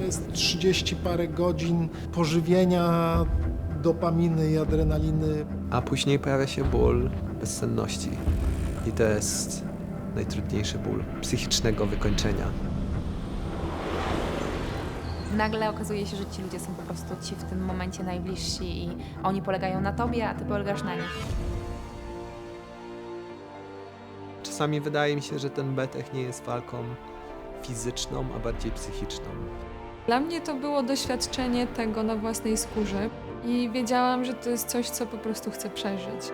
jest 30 parę godzin pożywienia dopaminy i adrenaliny. A później pojawia się ból bezsenności. I to jest najtrudniejszy ból psychicznego wykończenia. Nagle okazuje się, że ci ludzie są po prostu ci w tym momencie najbliżsi i oni polegają na tobie, a ty polegasz na nich. Czasami wydaje mi się, że ten betech nie jest walką fizyczną, a bardziej psychiczną. Dla mnie to było doświadczenie tego na własnej skórze i wiedziałam, że to jest coś, co po prostu chcę przeżyć.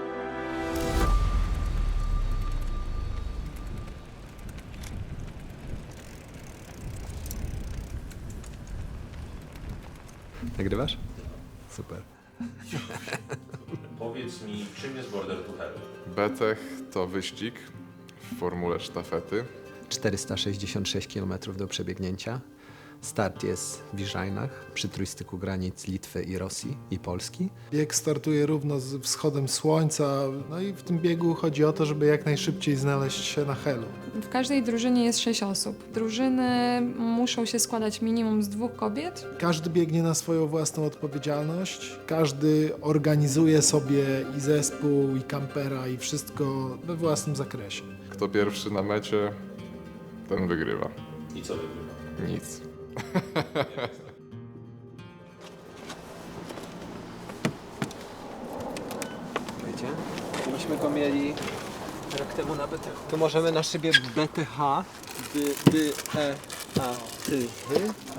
Nagrywasz? Super. Powiedz mi, czym jest Border to Hell? Betech to wyścig w formule sztafety. 466 km do przebiegnięcia. Start jest w Iżajnach, przy trójstyku granic Litwy i Rosji i Polski. Bieg startuje równo z wschodem słońca, no i w tym biegu chodzi o to, żeby jak najszybciej znaleźć się na Helu. W każdej drużynie jest 6 osób. Drużyny muszą się składać minimum z 2 kobiet. Każdy biegnie na swoją własną odpowiedzialność, każdy organizuje sobie i zespół, i kampera, i wszystko we własnym zakresie. Kto pierwszy na mecie, ten wygrywa. I co wygrywa? Nic. Wiecie? Myśmy go mieli rok temu na BTH. Tu możemy na szybie BTH, a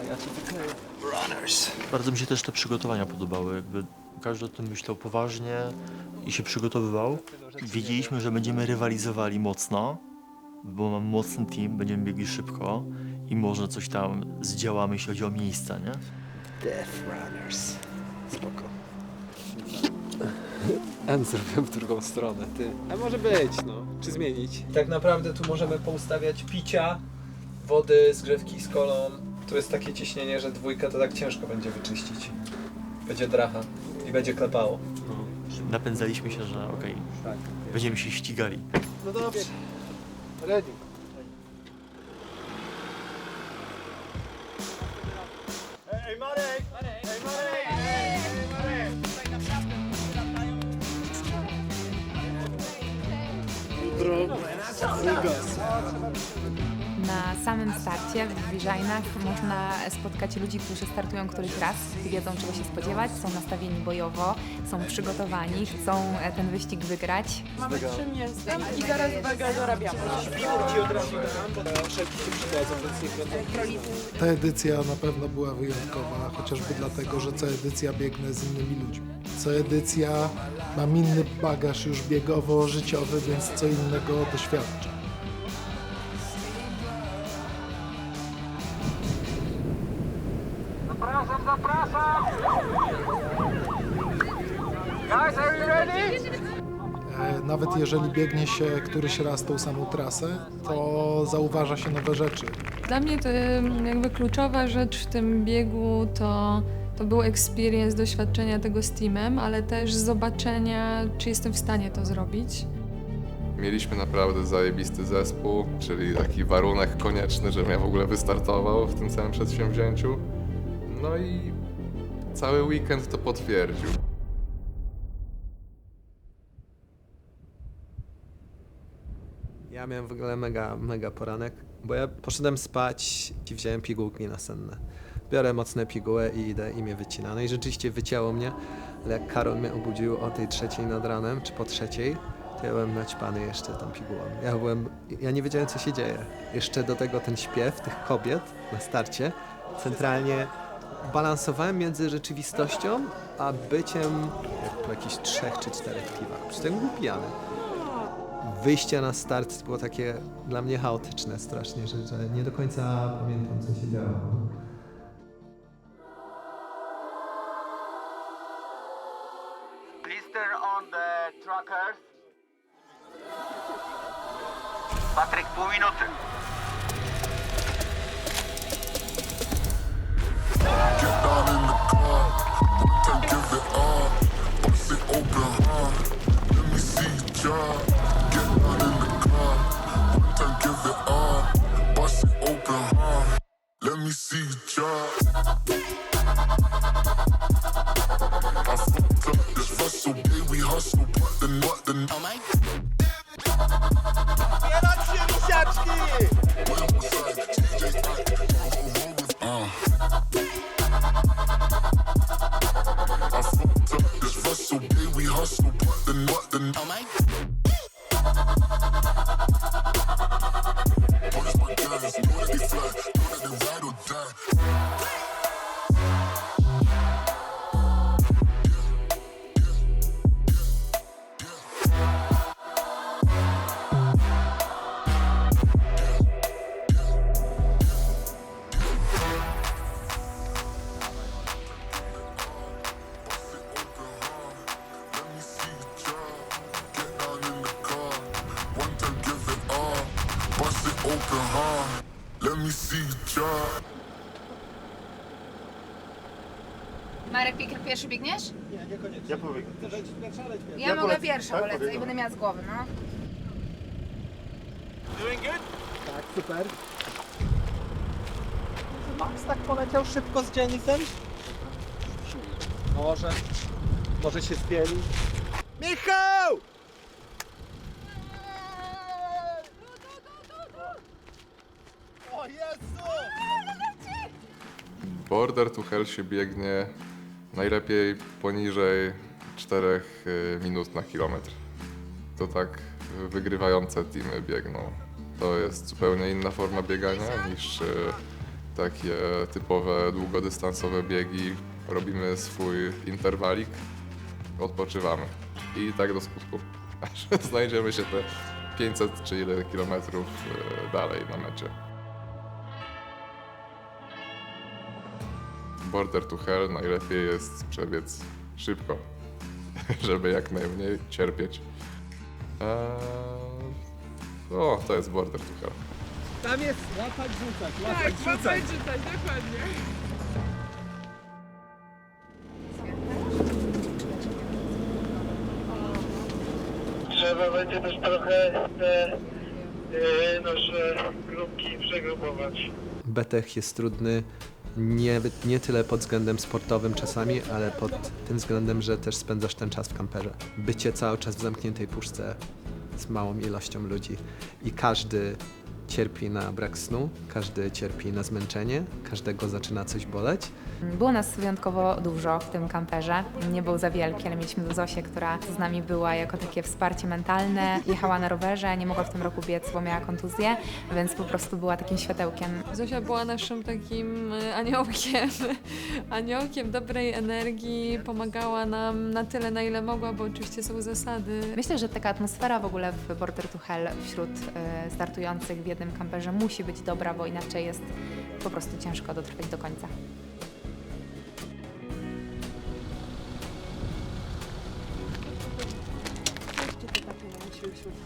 ja ci wykleję. Runners. Bardzo mi się też te przygotowania podobały, jakby każdy o tym myślał poważnie i się przygotowywał. Wiedzieliśmy, że będziemy rywalizowali mocno, bo mamy mocny team, będziemy biegli szybko i może coś tam zdziałamy, jeśli chodzi o miejsca, nie? Death Runners. Spoko. N zrobiłem w drugą stronę, ty. A może być, no. Czy zmienić? Tak naprawdę tu możemy poustawiać picia, wody, zgrzewki z kolą. Tu jest takie ciśnienie, że dwójka to tak ciężko będzie wyczyścić. Będzie dracha i będzie klepało. Napędzaliśmy się, że okej, Tak. będziemy się ścigali. No dobrze. Ready. Na samym starcie w Iżajnach można spotkać ludzi, którzy startują któryś raz, wiedzą czego się spodziewać, są nastawieni bojowo, są przygotowani, chcą ten wyścig wygrać. Mamy 3 miejsca i zaraz uwaga, dorabiamy. Ta edycja na pewno była wyjątkowa, chociażby dlatego, że co edycja biegnę z innymi ludźmi. Co edycja mam inny bagaż już biegowo-życiowy, więc co innego doświadczam. Nawet jeżeli biegnie się któryś raz tą samą trasę, to zauważa się nowe rzeczy. Dla mnie to jakby kluczowa rzecz w tym biegu to był experience doświadczenia tego z teamem, ale też zobaczenia, czy jestem w stanie to zrobić. Mieliśmy naprawdę zajebisty zespół, czyli taki warunek konieczny, żebym ja w ogóle wystartował w tym całym przedsięwzięciu. No i cały weekend to potwierdził. Ja miałem w ogóle mega poranek, bo ja poszedłem spać i wziąłem pigułki nasenne. Biorę mocne piguły i idę i mnie wycina. No i rzeczywiście wycięło mnie, ale jak Karol mnie obudził o tej 3:00 nad ranem, czy po 3:00, to ja byłem naćpany jeszcze tą pigułą. Ja nie wiedziałem co się dzieje. Jeszcze do tego ten śpiew tych kobiet na starcie, centralnie balansowałem między rzeczywistością, a byciem jak po jakichś 3 czy 4 piwach. Przy tym był pijany. Wyjście na start było takie dla mnie chaotyczne strasznie, że nie do końca pamiętam co się działo. Blister on the trackers. Patryk, pół minuty. Get down in the car, then give it up. Bust it open, let me see you drive. Get down in the car, then give it up. Bust it open, let me see you drive. open, huh? Let me see you try. Marek, pierwszy biegniesz? Nie, niekoniecznie. Ja pobiegnę też. Ja mogę pierwsza, bo lecę i będę miała z głowy, no. Tak, super. Max tak poleciał szybko z Jennisem? Może się spieli. Michał! O Jezu! Border to Hell się biegnie najlepiej poniżej 4 minut na kilometr. To tak wygrywające teamy biegną. To jest zupełnie inna forma biegania niż takie typowe długodystansowe biegi. Robimy swój interwalik, odpoczywamy i tak do skutku, aż znajdziemy się te 500 czy ile kilometrów dalej na mecie. Border to Hell najlepiej jest przebiec szybko, żeby jak najmniej cierpieć. O, to jest Border to Hell. Tam jest łapać, rzucać, Czytać, dokładnie. Trzeba będzie też trochę te nasze grupki przegrupować. Betech jest trudny nie tyle pod względem sportowym czasami, ale pod tym względem, że też spędzasz ten czas w kamperze. Bycie cały czas w zamkniętej puszce z małą ilością ludzi i każdy cierpi na brak snu, każdy cierpi na zmęczenie, każdego zaczyna coś boleć. Było nas wyjątkowo dużo w tym kamperze. Nie był za wielki, ale mieliśmy Zosię, która z nami była jako takie wsparcie mentalne. Jechała na rowerze, nie mogła w tym roku biec, bo miała kontuzję, więc po prostu była takim światełkiem. Zosia była naszym takim aniołkiem dobrej energii, pomagała nam na tyle, na ile mogła, bo oczywiście są zasady. Myślę, że taka atmosfera w ogóle w Border to Hell wśród startujących w jednym kamperze musi być dobra, bo inaczej jest po prostu ciężko dotrwać do końca.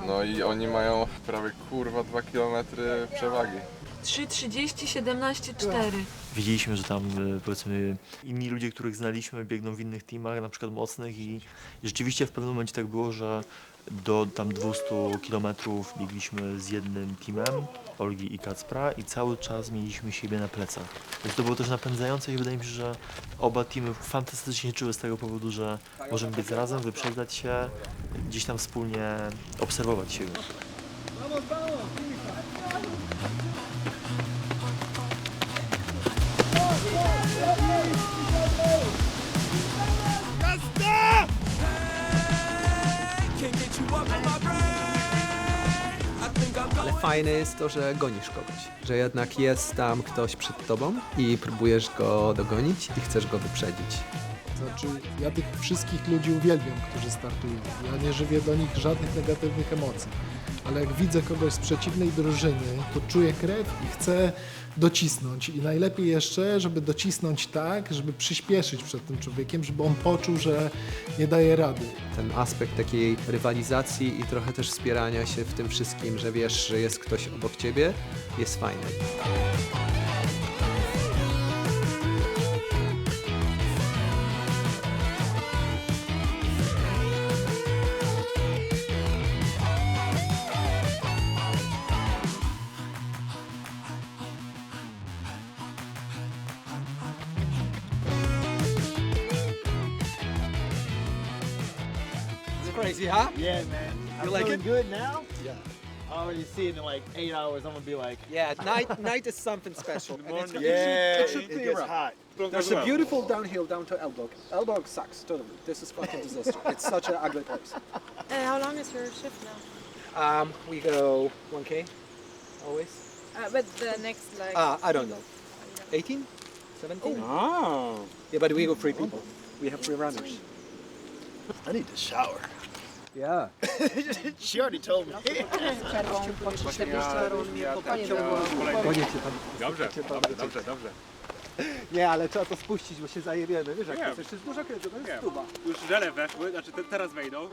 No i oni mają prawie 2 km przewagi. 3:30, 17:04. Wiedzieliśmy, że tam powiedzmy inni ludzie, których znaliśmy, biegną w innych teamach, na przykład mocnych i rzeczywiście w pewnym momencie tak było, że do tam 200 km biegliśmy z jednym teamem, Olgi i Kacpra, i cały czas mieliśmy siebie na plecach. Więc to było też napędzające i wydaje mi się, że oba teamy fantastycznie czuły z tego powodu, że możemy biec razem, wyprzedzać się, gdzieś tam wspólnie obserwować siebie. Ale fajne jest to, że gonisz kogoś, że jednak jest tam ktoś przed tobą i próbujesz go dogonić i chcesz go wyprzedzić. Znaczy, ja tych wszystkich ludzi uwielbiam, którzy startują. Ja nie żywię do nich żadnych negatywnych emocji. Ale jak widzę kogoś z przeciwnej drużyny, to czuję krew i chcę docisnąć. I najlepiej jeszcze, żeby docisnąć tak, żeby przyspieszyć przed tym człowiekiem, żeby on poczuł, że nie daje rady. Ten aspekt takiej rywalizacji i trochę też wspierania się w tym wszystkim, że wiesz, że jest ktoś obok ciebie, jest fajny. Crazy, huh? Yeah, man. You I'm like feeling it? good now. Yeah. I already see it in like 8 hours. I'm gonna be like, Yeah, night is something special. And it's- yeah, it should it clear gets up. hot. There's a beautiful downhill down to Elbog. Elbog sucks, totally. This is fucking disaster. It's such an ugly place. How long is your shift now? We go 1K, always. But the next like. I don't know. 18? 17? Oh, Yeah, but we go 3 people. We have 3 runners. I need to shower. Yeah. She already told me. Dobrze. Nie, ale trzeba to spuścić, bo się zajebiemy. Wiesz jak to jest, jeszcze jest dużo krętu, to jest tuba. Już żele weszły, znaczy teraz wejdą.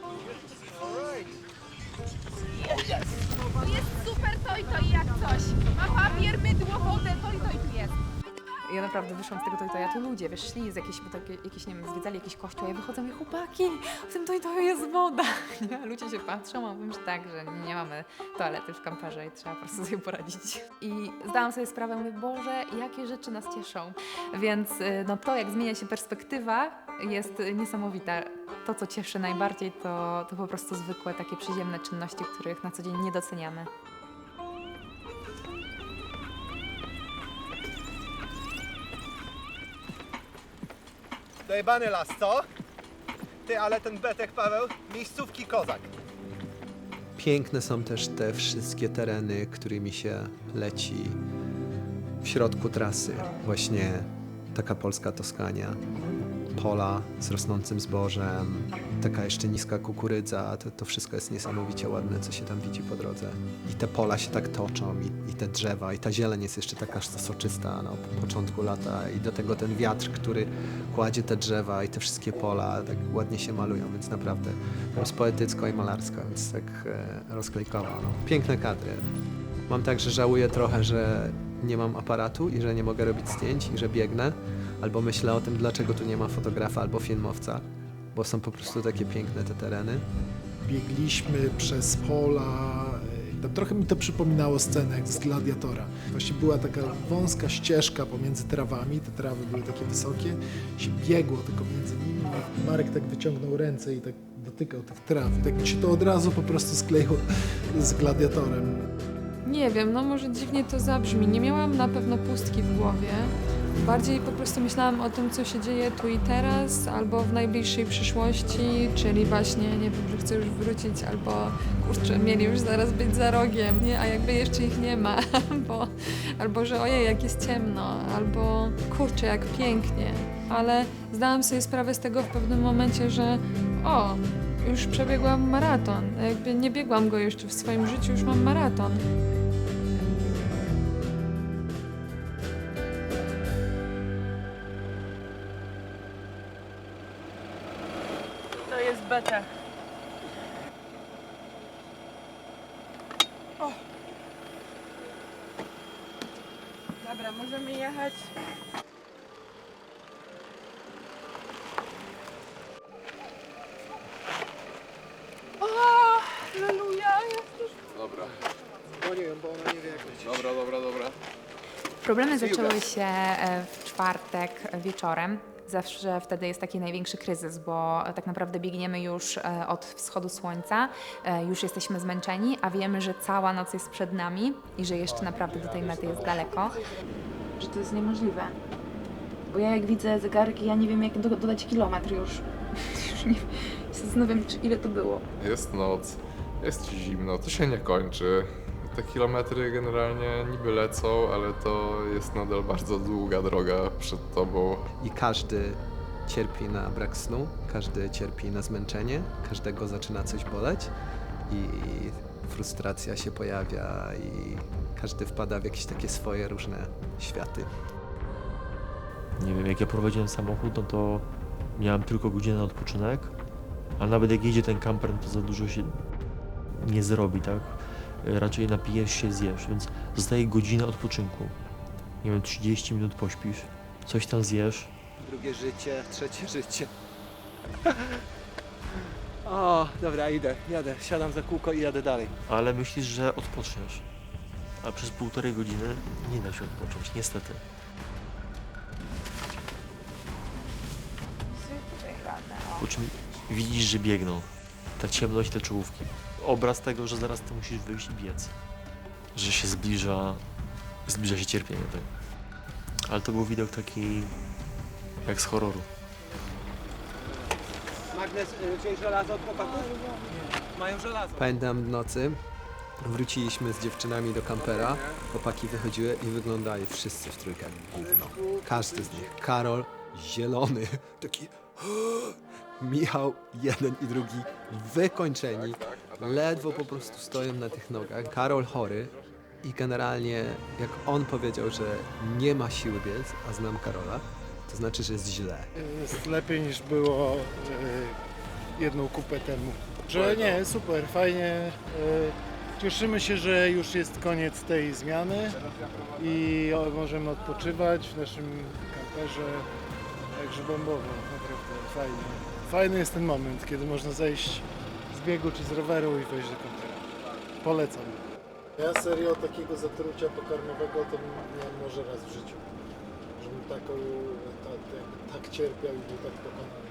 Jest super to i jak coś. I ja naprawdę wyszłam z tego Toy-Toya, tu ludzie, wiesz, szli z jakieś, bo takie, jakieś, nie wiem, zwiedzali jakiś kościół, a ja wychodzę i mówię, chłopaki, w tym Toy-Toyu jest woda. Nie? Ludzie się patrzą, a mówię, że tak, że nie mamy toalety w kamperze i trzeba po prostu sobie poradzić. I zdałam sobie sprawę, mówię, Boże, jakie rzeczy nas cieszą. Więc no to, jak zmienia się perspektywa, jest niesamowita. To, co cieszy najbardziej, to po prostu zwykłe, takie przyziemne czynności, których na co dzień nie doceniamy. Dojebany las, co? Ty, ale ten Betek, Paweł, miejscówki kozak. Piękne są też te wszystkie tereny, którymi się leci w środku trasy. Właśnie taka polska Toskania. Pola z rosnącym zbożem, taka jeszcze niska kukurydza, to wszystko jest niesamowicie ładne, co się tam widzi po drodze. I te pola się tak toczą, i te drzewa, i ta zieleń jest jeszcze taka soczysta po początku lata, i do tego ten wiatr, który kładzie te drzewa i te wszystkie pola, tak ładnie się malują, więc naprawdę jest poetycko i malarsko, więc tak rozklejkowo. No. Piękne kadry. Mam tak, że żałuję trochę, że nie mam aparatu i że nie mogę robić zdjęć i że biegnę, albo myślę o tym, dlaczego tu nie ma fotografa albo filmowca, bo są po prostu takie piękne te tereny. Biegliśmy przez pola, trochę mi to przypominało scenę jak z Gladiatora. Właśnie była taka wąska ścieżka pomiędzy trawami, te trawy były takie wysokie, się biegło tylko między nimi. Marek tak wyciągnął ręce i tak dotykał tych traw. I tak mi się to od razu po prostu skleiło z Gladiatorem. Nie wiem, no może dziwnie to zabrzmi. Nie miałam na pewno pustki w głowie. Bardziej po prostu myślałam o tym, co się dzieje tu i teraz, albo w najbliższej przyszłości, czyli właśnie, nie wiem, że chcę już wrócić, albo kurczę, mieli już zaraz być za rogiem, nie? A jakby jeszcze ich nie ma, albo że ojej, jak jest ciemno, albo kurczę, jak pięknie. Ale zdałam sobie sprawę z tego w pewnym momencie, że już przebiegłam maraton. Jakby nie biegłam go jeszcze w swoim życiu, już mam maraton. To jest beta. O! Dobra, możemy jechać. O! Halleluja! Dobra. Dzwonię ją, bo ona nie wie jak lecieć. Dobra. Problemy zaczęły się w czwartek wieczorem. Zawsze wtedy jest taki największy kryzys, bo tak naprawdę biegniemy już od wschodu słońca, już jesteśmy zmęczeni, a wiemy, że cała noc jest przed nami i że jeszcze naprawdę do tej mety jest daleko. Że to jest niemożliwe. Bo ja jak widzę zegarki, ja nie wiem jak dodać kilometr już. Już nie zastanawiam się, ile to było. Jest noc, jest zimno, to się nie kończy. Te kilometry generalnie niby lecą, ale to jest nadal bardzo długa droga przed tobą. I każdy cierpi na brak snu, każdy cierpi na zmęczenie, każdego zaczyna coś boleć i frustracja się pojawia i każdy wpada w jakieś takie swoje różne światy. Nie wiem, jak ja prowadziłem samochód, no to miałem tylko godzinę na odpoczynek, a nawet jak jedzie ten kamper, no to za dużo się nie zrobi, tak? Raczej napijesz się, zjesz, więc zostaje godzina odpoczynku. Nie wiem, 30 minut pośpisz, coś tam zjesz. Drugie życie, trzecie życie. O, dobra, jadę, siadam za kółko i jadę dalej. Ale myślisz, że odpoczniesz. A przez 1,5 godziny nie da się odpocząć, niestety. Po czym widzisz, że biegną. Ta ciemność, te czołówki. Obraz tego, że zaraz ty musisz wyjść i biec. Że się zbliża się cierpienie. Tak? Ale to był widok taki jak z horroru. Magnes, wziąłeś żelazo od chłopaków? Mają żelazo. Pamiętam w nocy, wróciliśmy z dziewczynami do kampera, chłopaki wychodziły i wyglądali wszyscy w trójkę gówno. Każdy z nich. Karol, zielony, taki... Michał, jeden i drugi, wykończeni, ledwo po prostu stoją na tych nogach. Karol chory i generalnie jak on powiedział, że nie ma siły biec, a znam Karola, to znaczy, że jest źle. Jest lepiej niż było jedną kupę temu. Że nie, super, fajnie. Cieszymy się, że już jest koniec tej zmiany i możemy odpoczywać w naszym kamperze. Także bombowo, naprawdę fajnie. Fajny jest ten moment, kiedy można zejść z biegu czy z roweru i wejść do kampera. Polecam. Ja serio takiego zatrucia pokarmowego to miałem może raz w życiu. Żebym tak cierpiał i był tak pokonany.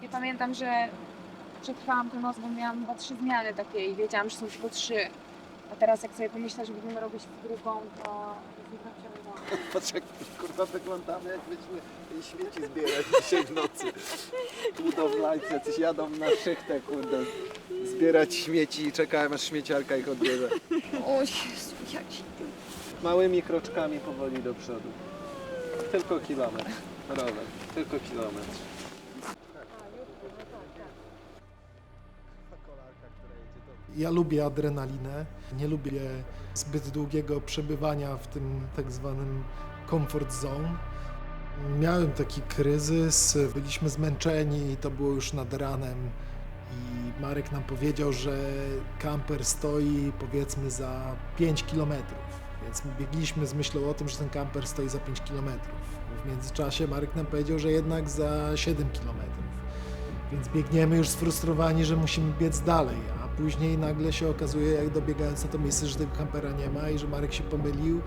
Ja pamiętam, że przetrwałam tę noc, bo miałam chyba 3 zmiany takie i wiedziałam, że są tylko 3. A teraz jak sobie pomyślę, że będziemy robić w drugą, to jest nie. Patrz jak kurwa wyglądamy, jak będziemy śmieci zbierać dzisiaj w nocy. Budowlańcy jacyś jadą na szychtę, kurde, zbierać śmieci i czekają aż śmieciarka ich odbierze. O Jezu, jaki... Małymi kroczkami powoli do przodu. Tylko kilometr. Rower, tylko kilometr. Ja lubię adrenalinę, nie lubię zbyt długiego przebywania w tym tak zwanym comfort zone. Miałem taki kryzys, byliśmy zmęczeni i to było już nad ranem i Marek nam powiedział, że kamper stoi powiedzmy za 5 kilometrów, więc biegliśmy z myślą o tym, że ten kamper stoi za 5 kilometrów. W międzyczasie Marek nam powiedział, że jednak za 7 kilometrów, więc biegniemy już sfrustrowani, że musimy biec dalej, a później nagle się okazuje, jak dobiegając na to miejsce, że tego kampera nie ma i że Marek się pomylił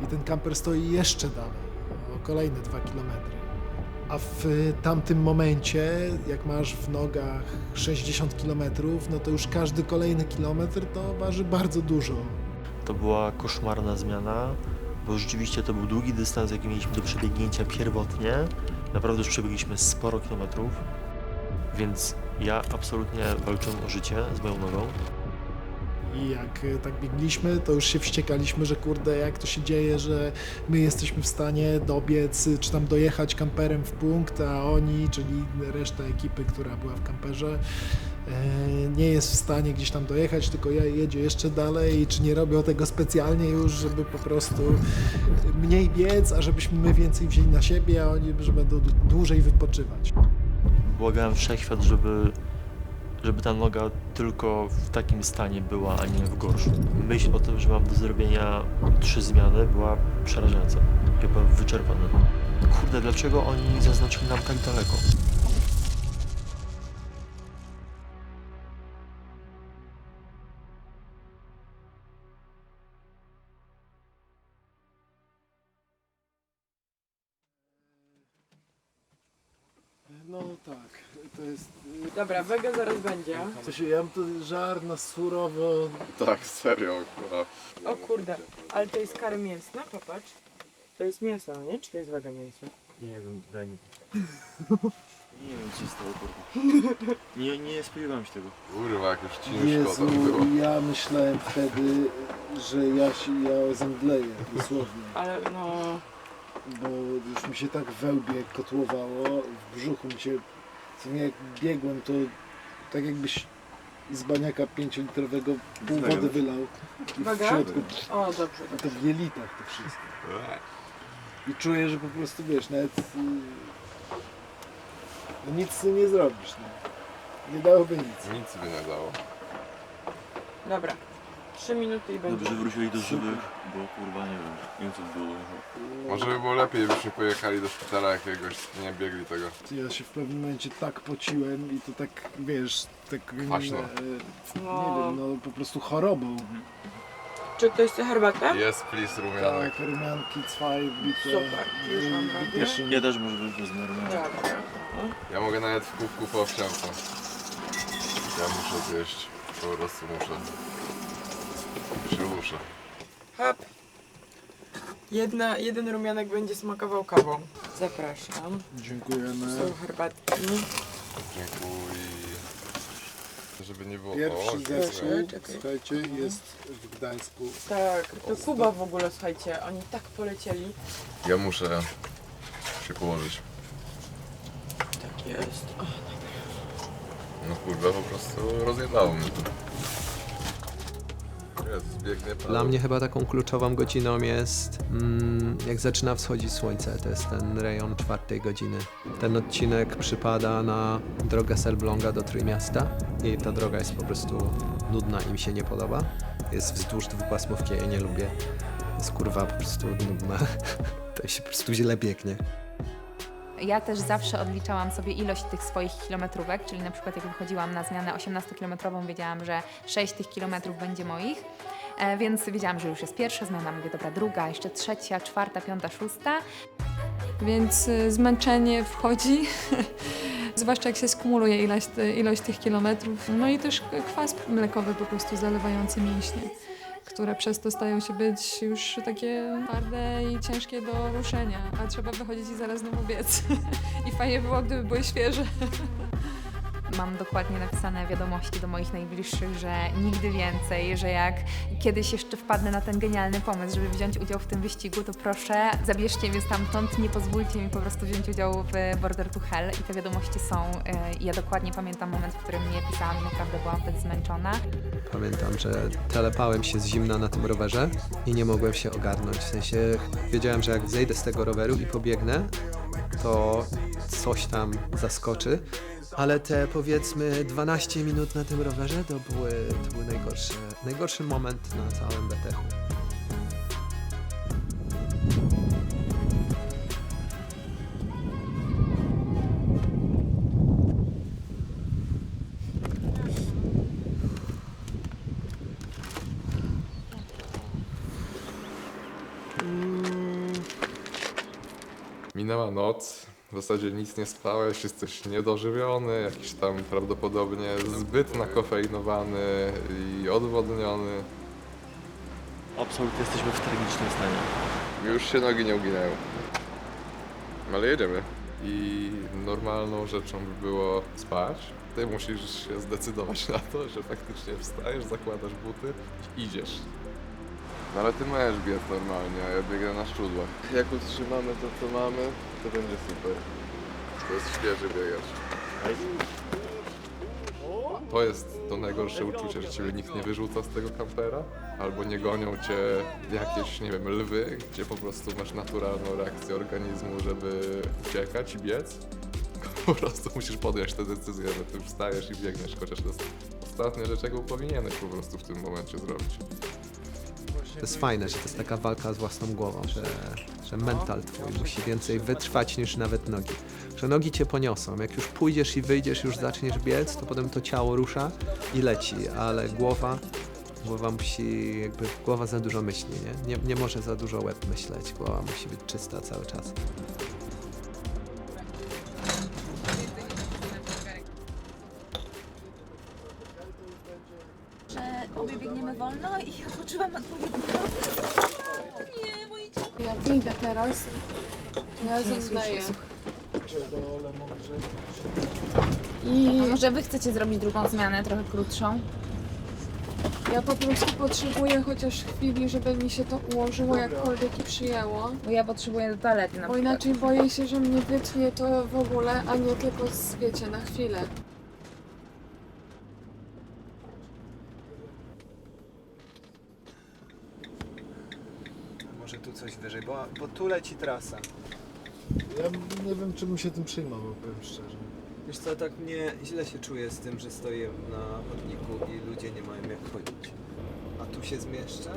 i ten kamper stoi jeszcze dalej, o kolejne 2 kilometry. A w tamtym momencie, jak masz w nogach 60 kilometrów, no to już każdy kolejny kilometr to waży bardzo dużo. To była koszmarna zmiana, bo rzeczywiście to był długi dystans, jaki mieliśmy do przebiegnięcia pierwotnie. Naprawdę już przebiegliśmy sporo kilometrów, więc ja absolutnie walczyłem o życie z moją nogą. I jak tak biegliśmy, to już się wściekaliśmy, że kurde, jak to się dzieje, że my jesteśmy w stanie dobiec, czy tam dojechać kamperem w punkt, a oni, czyli reszta ekipy, która była w kamperze, nie jest w stanie gdzieś tam dojechać, tylko jedzie jeszcze dalej i czy nie robią tego specjalnie już, żeby po prostu mniej biec, a żebyśmy my więcej wzięli na siebie, a oni że będą dłużej wypoczywać. Błagałem wszechświat, żeby ta noga tylko w takim stanie była, a nie w gorszym. Myśl o tym, że mam do zrobienia 3 zmiany była przerażająca. Ja byłem wyczerpany. Kurde, dlaczego oni zaznaczyli nam tak daleko? No tak, to jest... Dobra, wege zaraz będzie. Ja mam tu żar na surowo. Tak, serio, kurwa. O kurde, ale to jest kary mięsne, popatrz. To jest mięso, nie? Czy to jest wege mięso? Nie wiem, daj mi. Nie wiem, co się stało, kurwa. Nie spodziewałem się tego. Kurwa, jak już ciężko Jezu, to było. ja myślałem wtedy, że ja zemdleję, dosłownie. Ale no... Bo już mi się tak we łbie kotłowało, w brzuchu mi się... Jak biegłem, to tak jakbyś z baniaka 5-litrowego pół wody wylał. I w Waga? środku... O, dobrze. A to w jelitach to wszystko. I czuję, że po prostu, wiesz, nawet... No nic z tym nie zrobisz, no. Nie dałoby nic. Nic by nie dało. Dobra. 3 minuty i będzie. Dobrze, że wrócili do żywych, bo kurwa nie wiem co było. Może by było lepiej, byśmy pojechali do szpitala jakiegoś, nie biegli tego. Ja się w pewnym momencie tak pociłem i to tak, wiesz, tak... Kwaśno. Nie wiem, no po prostu chorobą. Czy ktoś chce herbatę? Jest, please, rumianek. Tak, rumianki, cwaj, bite... Super, już mam robię. Ja też może być bez normy. Dobra. Ja mogę nawet w kubku po owsianku. Ja muszę zjeść, po prostu muszę. Się muszę. Hop. Jeden rumianek będzie smakował kawą. Zapraszam. Dziękujemy. Są herbatki. Dziękuję. Żeby nie było... Pierwszy zespół, czekaj. słuchajcie, jest w Gdańsku. Tak, to Kuba w ogóle, słuchajcie, oni tak polecieli. Ja muszę się położyć. Tak jest. O, No kurwa, po prostu rozjedało mnie to. Jest, biegnie Dla mnie chyba taką kluczową godziną jest jak zaczyna wschodzić słońce, to jest ten rejon 4 godziny. Ten odcinek przypada na drogę z Elbląga do Trójmiasta i ta droga jest po prostu nudna i mi się nie podoba. Jest wzdłuż dwupasmówki, ja jej nie lubię. Jest kurwa po prostu nudna. To się po prostu źle biegnie. Ja też zawsze odliczałam sobie ilość tych swoich kilometrówek, czyli na przykład jak wychodziłam na zmianę 18-kilometrową, wiedziałam, że 6 tych kilometrów będzie moich, więc wiedziałam, że już jest pierwsza zmiana, mówię, dobra, druga, jeszcze trzecia, czwarta, piąta, szósta. Więc zmęczenie wchodzi, zwłaszcza jak się skumuluje ilość tych kilometrów. No i też kwas mlekowy po prostu zalewający mięśnie, które przez to stają się być już takie twarde i ciężkie do ruszenia, a trzeba wychodzić i zaraz znowu biec. I fajnie było, gdyby były świeże. Mam dokładnie napisane wiadomości do moich najbliższych, że nigdy więcej, że jak kiedyś jeszcze wpadnę na ten genialny pomysł, żeby wziąć udział w tym wyścigu, to proszę, zabierzcie mnie stamtąd, nie pozwólcie mi po prostu wziąć udziału w Border to Hell. I te wiadomości są, ja dokładnie pamiętam moment, w którym je pisałam i naprawdę byłam wtedy zmęczona. Pamiętam, że telepałem się z zimna na tym rowerze i nie mogłem się ogarnąć. W sensie wiedziałem, że jak zejdę z tego roweru i pobiegnę, to coś tam zaskoczy. Ale te powiedzmy 12 minut na tym rowerze to był najgorszy moment na całym BTH-u. Minęła noc, w zasadzie nic nie spałeś, jesteś niedożywiony, jakiś tam prawdopodobnie zbyt nakofeinowany i odwodniony. Absolutnie jesteśmy w tragicznym stanie. Już się nogi nie uginają. Ale jedziemy. I normalną rzeczą by było spać. Ty musisz się zdecydować na to, że faktycznie wstajesz, zakładasz buty i idziesz. No ale ty możesz biec normalnie, a ja biegnę na szczudłach. Jak utrzymamy to, co mamy, to będzie super. To jest świeży biegacz. To jest to najgorsze uczucie, że ciebie nikt nie wyrzuca z tego kampera, albo nie gonią cię jakieś, nie wiem, lwy, gdzie po prostu masz naturalną reakcję organizmu, żeby uciekać i biec. Po prostu musisz podjąć tę decyzję, że ty wstajesz i biegniesz, chociaż to jest ostatnia rzecz, jaką powinieneś po prostu w tym momencie zrobić. To jest fajne, że to jest taka walka z własną głową, że mental twój musi więcej wytrwać niż nawet nogi. Że nogi cię poniosą. Jak już pójdziesz i wyjdziesz, już zaczniesz biec, to potem to ciało rusza i leci, ale głowa głowa za dużo myśli, nie może za dużo łeb myśleć, głowa musi być czysta cały czas. Że obie biegniemy wolno i odpoczywam odpowiednio. Nie, moje ciało. Jak wyjdę teraz, ja zemdleję. I A może wy chcecie zrobić drugą zmianę, trochę krótszą? ja po prostu potrzebuję chociaż chwili, żeby mi się to ułożyło jakkolwiek i przyjęło. Bo ja potrzebuję do toalety na Bo przykład. inaczej boję się, że mnie wytnie to w ogóle, a nie tylko, wiecie, na chwilę. Może tu coś wyżej, bo tu leci trasa. Ja nie wiem, czy bym się tym przejmował, powiem szczerze. Wiesz co, tak mnie źle się czuję z tym, że stoję na chodniku i ludzie nie mają jak chodzić. A tu się zmieszcza,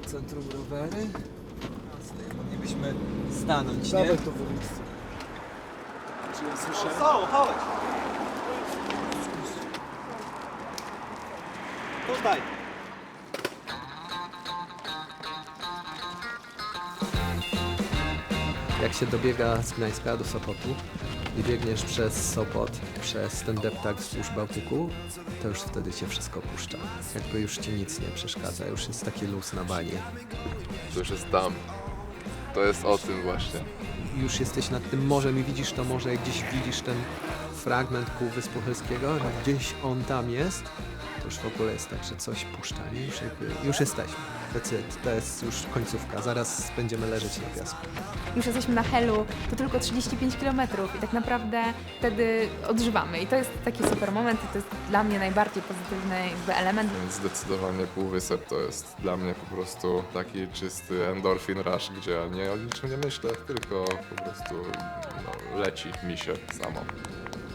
centrum rowery. Moglibyśmy stanąć, nie? Dawaj to w miejsce. Czy ja słyszę? Chodź! Tutaj! Jak się dobiega z Gdańska do Sopotu i biegniesz przez Sopot, przez ten deptak wzdłuż Bałtyku, to już wtedy cię wszystko puszcza. Jakby już ci nic nie przeszkadza, już jest taki luz na bali. To już jest tam. To jest o tym właśnie. Już jesteś nad tym morzem i widzisz to morze, jak gdzieś widzisz ten fragment Półwyspu Helskiego, że gdzieś on tam jest, to już w ogóle jest tak, że coś puszcza, nie? Już jesteśmy. That's it. To jest już końcówka. Zaraz będziemy leżeć na piasku. Już jesteśmy na Helu, to tylko 35 km i tak naprawdę wtedy odżywamy. I to jest taki super moment i to jest dla mnie najbardziej pozytywny jakby element. Więc zdecydowanie Półwysep to jest dla mnie po prostu taki czysty endorphin rush, gdzie ja nie o niczym nie myślę, tylko po prostu leci mi się samo.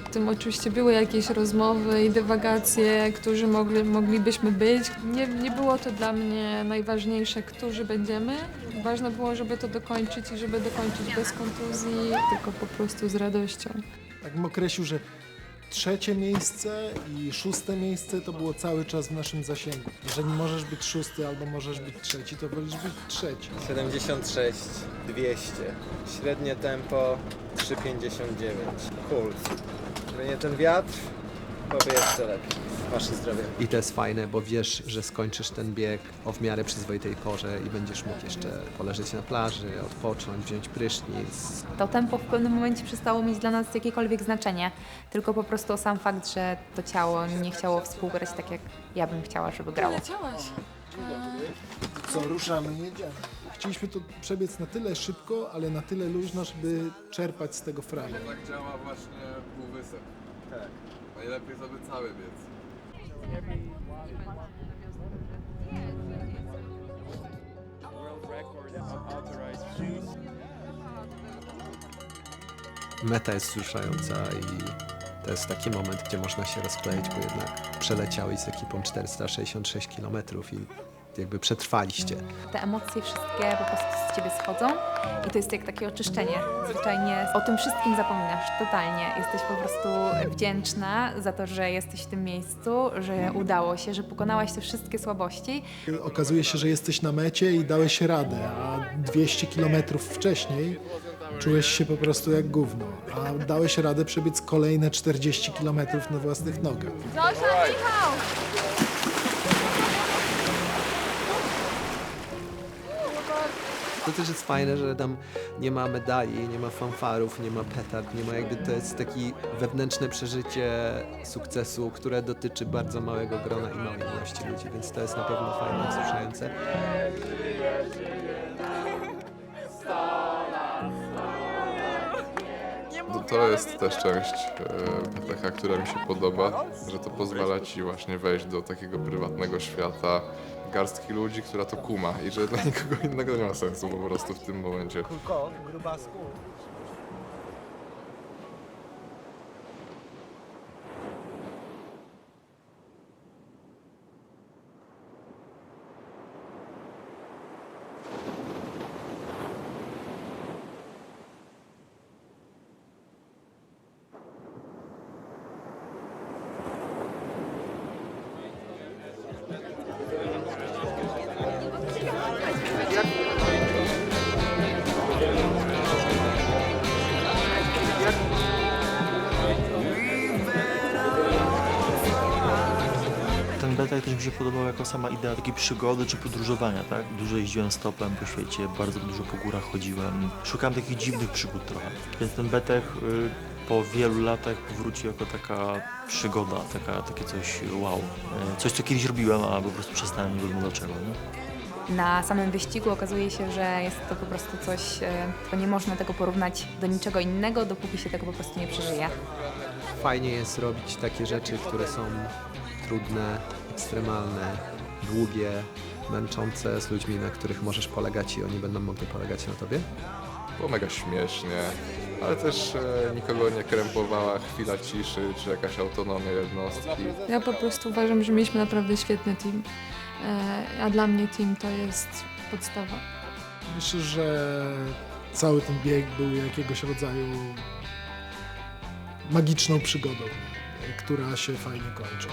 W tym oczywiście były jakieś rozmowy i dywagacje, którzy moglibyśmy być. Nie było to dla mnie najważniejsze, którzy będziemy. Ważne było, żeby to dokończyć i żeby dokończyć bez kontuzji, tylko po prostu z radością. Tak bym określił, że 3. miejsce i 6. miejsce to było cały czas w naszym zasięgu. Jeżeli możesz być 6. albo możesz być 3., to wolisz być 3. 76, 200. Średnie tempo 3,59. Cool. Gdyby nie ten wiatr, byłoby jeszcze lepiej. Wasze zdrowie. I to jest fajne, bo wiesz, że skończysz ten bieg o w miarę przyzwoitej porze i będziesz mógł jeszcze poleżeć na plaży, odpocząć, wziąć prysznic. To tempo w pewnym momencie przestało mieć dla nas jakiekolwiek znaczenie, tylko po prostu sam fakt, że to ciało nie chciało współgrać tak, jak ja bym chciała, żeby grało. Leciałaś. Co, ruszamy, jedziemy. Chcieliśmy to przebiec na tyle szybko, ale na tyle luźno, żeby czerpać z tego frajdę. Tak działa właśnie Półwysep. Tak. Najlepiej żeby cały biec. Meta jest wzruszająca i to jest taki moment, gdzie można się rozkleić, bo jednak przeleciałeś z ekipą 466 km i jakby przetrwaliście. Te emocje wszystkie po prostu z ciebie schodzą i to jest jak takie oczyszczenie. Zwyczajnie o tym wszystkim zapominasz totalnie. Jesteś po prostu wdzięczna za to, że jesteś w tym miejscu, że udało się, że pokonałaś te wszystkie słabości. Okazuje się, że jesteś na mecie i dałeś radę, a 200 km wcześniej czułeś się po prostu jak gówno, a dałeś radę przebiec kolejne 40 km na własnych nogach. Zosia, Michał! To też jest fajne, że tam nie ma medali, nie ma fanfarów, nie ma petard, nie ma jakby to jest takie wewnętrzne przeżycie sukcesu, które dotyczy bardzo małego grona i małej ilości ludzi, więc to jest na pewno fajne, wzruszające. To jest też część taka, która mi się podoba, że to pozwala ci właśnie wejść do takiego prywatnego świata garstki ludzi, która to kuma i że dla nikogo innego nie ma sensu po prostu w tym momencie. Kulko, grubasku. Ten beta też mi się podobał jako sama idea takiej przygody czy podróżowania, tak? Dużo jeździłem stopem po świecie, bardzo dużo po górach chodziłem. Szukałem takich dziwnych przygód trochę. Więc ten betek po wielu latach powrócił jako taka przygoda, takie coś wow. Coś, co kiedyś robiłem, a po prostu przestałem, nie wiem dlaczego. Nie? Na samym wyścigu okazuje się, że jest to po prostu coś, to nie można tego porównać do niczego innego, dopóki się tego po prostu nie przeżyje. Fajnie jest robić takie rzeczy, które są trudne, ekstremalne, długie, męczące z ludźmi, na których możesz polegać i oni będą mogli polegać na tobie. Było mega śmiesznie, ale też nikogo nie krępowała chwila ciszy czy jakaś autonomia jednostki. Ja po prostu uważam, że mieliśmy naprawdę świetny team, a dla mnie team to jest podstawa. Myślę, że cały ten bieg był jakiegoś rodzaju magiczną przygodą, która się fajnie kończy.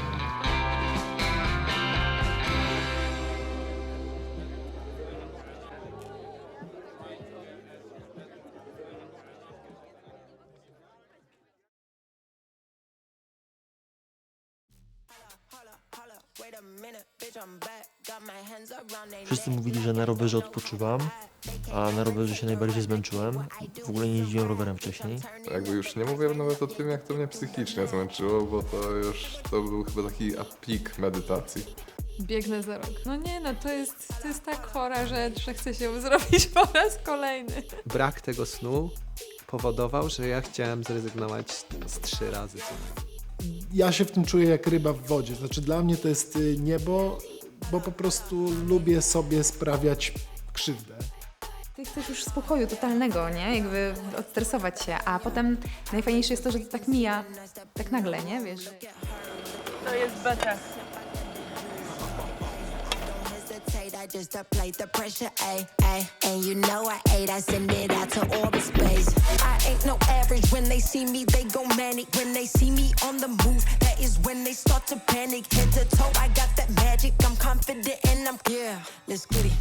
Wszyscy mówili, że na rowerze odpoczywam, a na rowerze się najbardziej zmęczyłem. W ogóle nie jeździłem rowerem wcześniej. Jakby już nie mówię nawet o tym, jak to mnie psychicznie zmęczyło, bo to był chyba taki peak medytacji. biegnę za rok. No nie, no to jest tak chora rzecz, że chcę się zrobić po raz kolejny. Brak tego snu powodował, że ja chciałem zrezygnować z 3 razy co najmniej. Ja się w tym czuję jak ryba w wodzie. Znaczy dla mnie to jest niebo, bo po prostu lubię sobie sprawiać krzywdę. Ty chcesz już spokoju totalnego, nie? Jakby odstresować się, a potem najfajniejsze jest to, że to tak mija, tak nagle, nie? Wiesz? To jest beta. I just apply the pressure, ayy, ayy. And you know I ate, I send it out to orbit-space. I ain't no average, when they see me, they go manic. When they see me on the move, that is when they start to panic. Head to toe, I got that magic, I'm confident and I'm, yeah, let's get it.